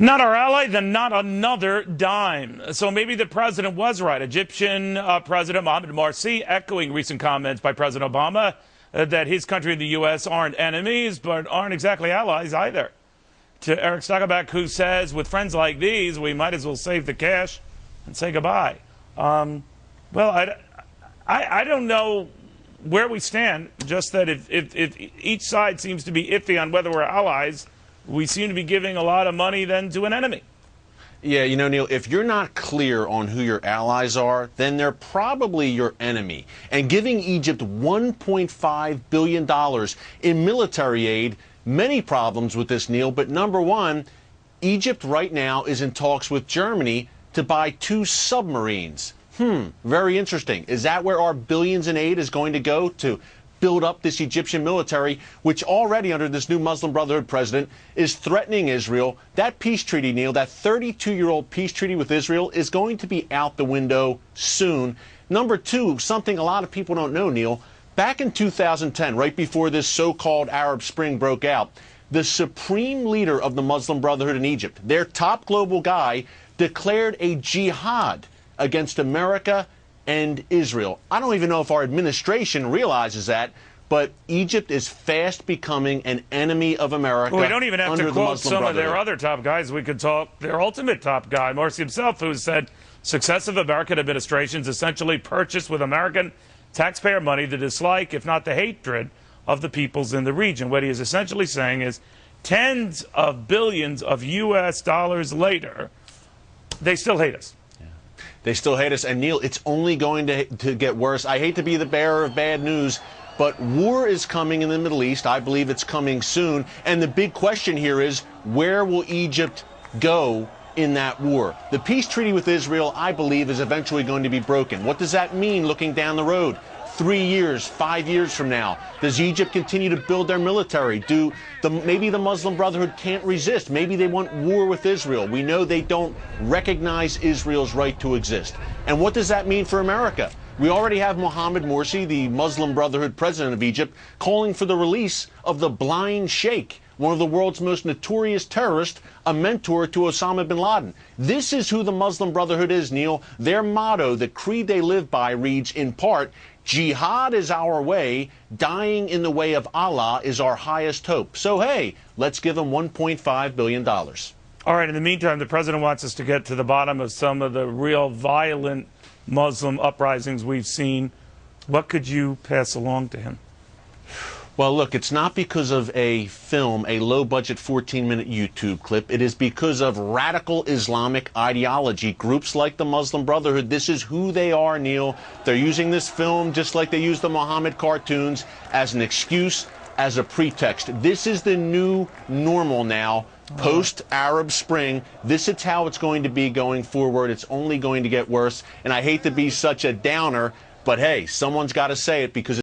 Not our ally, then not another dime. So maybe the president was right. Egyptian President Mohamed Morsi echoing recent comments by President Obama that his country and the U.S. aren't enemies, but aren't exactly allies either. To Eric Stakelbeck, who says, with friends like these, we might as well save the cash and say goodbye. Well, I don't know where we stand, just that if each side seems to be iffy on whether we're allies, we seem to be giving a lot of money then to an enemy. Yeah, you know, Neil, if you're not clear on who your allies are, then they're probably your enemy. And giving Egypt $1.5 billion in military aid, many problems with this, Neil, but number one, Egypt right now is in talks with Germany to buy 2 submarines. Very interesting. Is that where our billions in aid is going to go, to build up this Egyptian military, which already under this new Muslim Brotherhood president is threatening Israel? That peace treaty, Neil, that 32-year-old peace treaty with Israel is going to be out the window soon. Number two, something a lot of people don't know, Neil, back in 2010, right before this so-called Arab Spring broke out, the supreme leader of the Muslim Brotherhood in Egypt, their top global guy, declared a jihad against America and Israel. I don't even know if our administration realizes that, but Egypt is fast becoming an enemy of America. Well, we don't even have to quote some of their other top guys. We could talk their ultimate top guy, Morsi himself, who said successive American administrations essentially purchased with American taxpayer money the dislike, if not the hatred, of the peoples in the region. What he is essentially saying is tens of billions of U.S. dollars later, they still hate us. They still hate us. And, Neil, it's only going to get worse. I hate to be the bearer of bad news, but war is coming in the Middle East. I believe it's coming soon. And the big question here is, where will Egypt go in that war? The peace treaty with Israel, I believe, is eventually going to be broken. What does that mean looking down the road? 3 years, 5 years from now? Does Egypt continue to build their military? Maybe the Muslim Brotherhood can't resist. Maybe they want war with Israel. We know they don't recognize Israel's right to exist. And what does that mean for America? We already have Mohamed Morsi, the Muslim Brotherhood president of Egypt, calling for the release of the blind sheikh, one of the world's most notorious terrorists, a mentor to Osama bin Laden. This is who the Muslim Brotherhood is, Neil. Their motto, the creed they live by, reads in part, "Jihad is our way, dying in the way of Allah is our highest hope." So, hey, let's give them $1.5 billion. All right, in the meantime, the president wants us to get to the bottom of some of the real violent Muslim uprisings we've seen. What could you pass along to him? Well, look, it's not because of a film, a low-budget 14-minute YouTube clip. It is because of radical Islamic ideology. Groups like the Muslim Brotherhood, this is who they are, Neil. They're using this film just like they use the Muhammad cartoons as an excuse, as a pretext. This is the new normal now, post-Arab Spring. This is how it's going to be going forward. It's only going to get worse. And I hate to be such a downer, but hey, someone's got to say it because